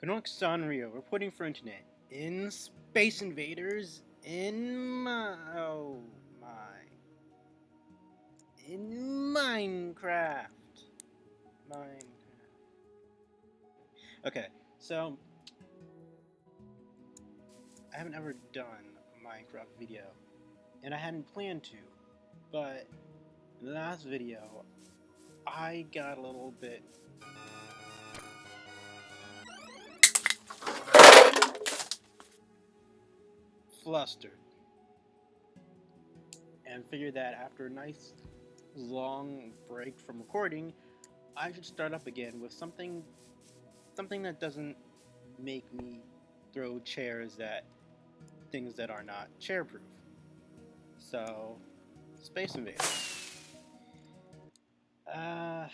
Canuck Sanrio reporting for internet in Space Invaders in Minecraft. Okay, so I haven't ever done a Minecraft video, and I hadn't planned to, but in the last video, I got a little bit flustered and figured that after a nice long break from recording, I should start up again with something that doesn't make me throw chairs at things that are not chair proof. So, Space Invaders. A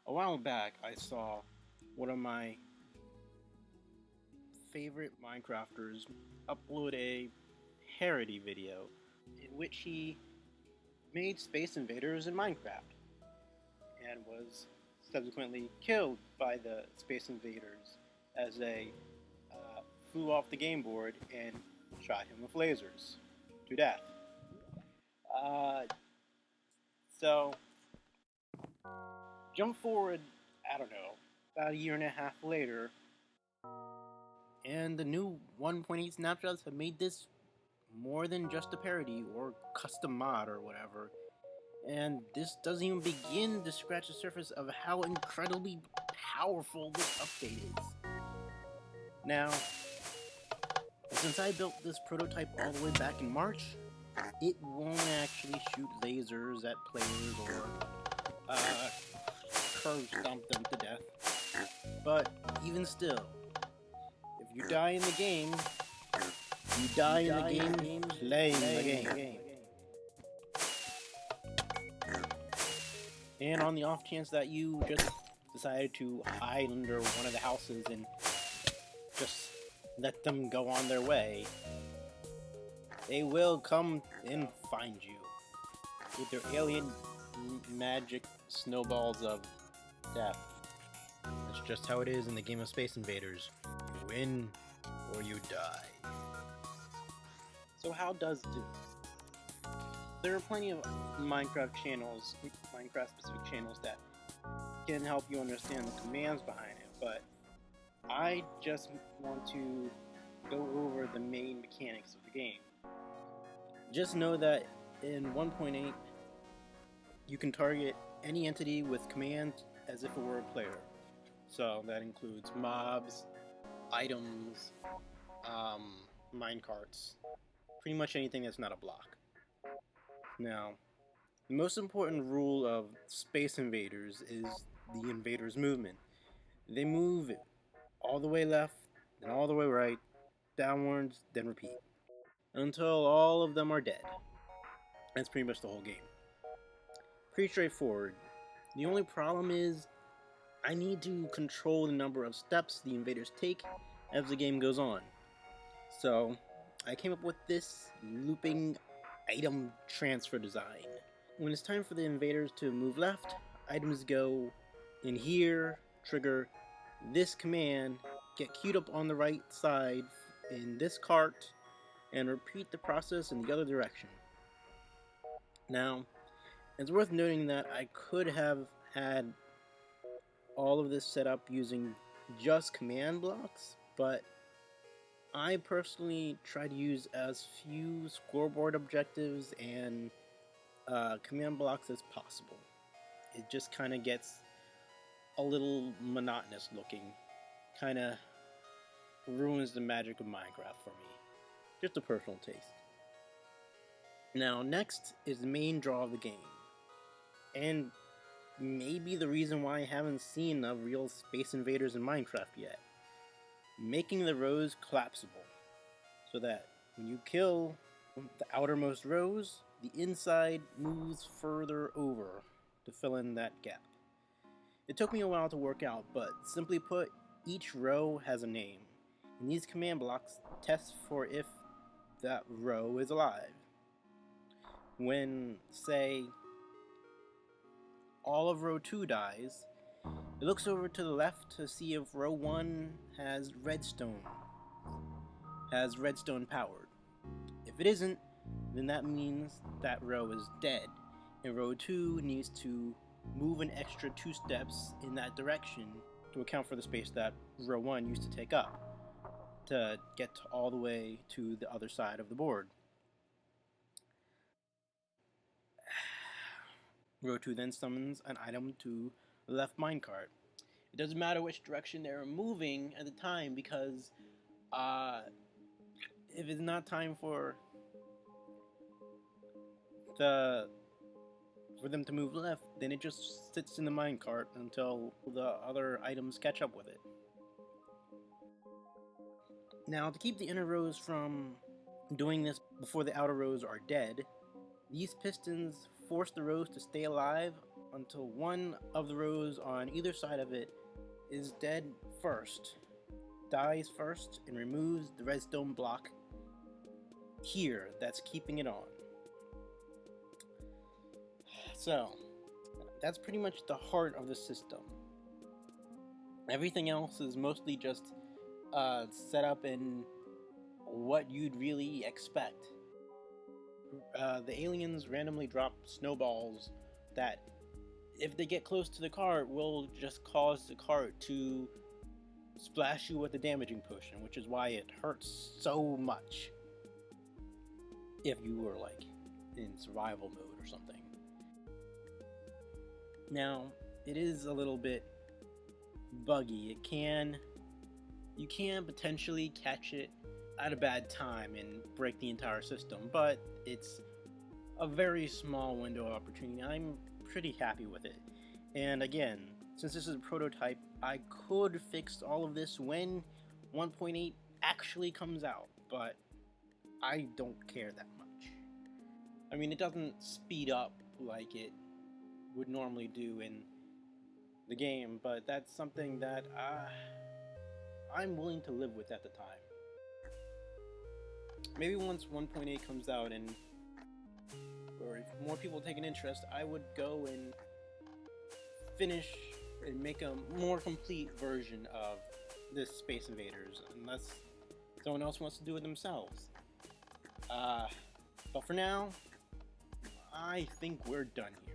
while back, I saw one of my favorite Minecrafters upload a parody video in which he made Space Invaders in Minecraft and was subsequently killed by the Space Invaders as they flew off the game board and shot him with lasers to death. So, jump forward, I don't know, about a year and a half later, and the new 1.8 snapshots have made this more than just a parody or custom mod or whatever. And this doesn't even begin to scratch the surface of how incredibly powerful this update is. Now, since I built this prototype all the way back in March, it won't actually shoot lasers at players or curve stomp them to death. But even still, if you die in the game, you die in the game playing the game. And on the off chance that you just decided to hide under one of the houses and just let them go on their way, they will come and find you with their alien magic snowballs of death. That's just how it is in the game of Space Invaders. You win or you die. So how does it do? There are plenty of Minecraft specific channels that can help you understand the commands behind it, but I just want to go over the main mechanics of the game. Just know that in 1.8, you can target any entity with commands as if it were a player. So that includes mobs, items, minecarts, pretty much anything that's not a block. Now, the most important rule of Space Invaders is the invaders' movement. They move all the way left, then all the way right, downwards, then repeat, until all of them are dead. That's pretty much the whole game. Pretty straightforward. The only problem is I need to control the number of steps the invaders take as the game goes on. So I came up with this looping item transfer design. When it's time for the invaders to move left, items go in here, trigger this command, get queued up on the right side in this cart, and repeat the process in the other direction. Now, it's worth noting that I could have had all of this set up using just command blocks, but I personally try to use as few scoreboard objectives and command blocks as possible. It just kind of gets a little monotonous looking, kind of ruins the magic of Minecraft for me. Just a personal taste. Now, next is the main draw of the game, and maybe the reason why I haven't seen a real Space Invaders in Minecraft yet. Making the rows collapsible, so that when you kill the outermost rows, the inside moves further over to fill in that gap. It took me a while to work out, but simply put, each row has a name, and these command blocks test for if that row is alive. When, say, all of row 2 dies, It looks over to the left to see if row 1 has redstone powered. If it isn't, then that means that row is dead, and row 2 needs to move an extra 2 steps in that direction to account for the space that row 1 used to take up to get all the way to the other side of the board. Row 2 then summons an item to the left minecart. It doesn't matter which direction they're moving at the time, because if it's not time for them to move left, then it just sits in the minecart until the other items catch up with it. Now, to keep the inner rows from doing this before the outer rows are dead, these pistons force the rows to stay alive until one of the rows on either side of it is dead first, dies first, and removes the redstone block here that's keeping it on. So, that's pretty much the heart of the system. Everything else is mostly just set up in what you'd really expect. The aliens randomly drop snowballs that, if they get close to the cart, will just cause the cart to splash you with a damaging potion, which is why it hurts so much if you were like in survival mode or something. Now, it is a little bit buggy. You can potentially catch it at a bad time and break the entire system, but it's a very small window of opportunity. I'm pretty happy with it. And again, since this is a prototype, I could fix all of this when 1.8 actually comes out, but I don't care that much. I mean, it doesn't speed up like it would normally do in the game, but that's something that I'm willing to live with at the time. Maybe once 1.8 comes out or if more people take an interest, I would go and finish and make a more complete version of this Space Invaders, unless someone else wants to do it themselves. But for now, I think we're done here.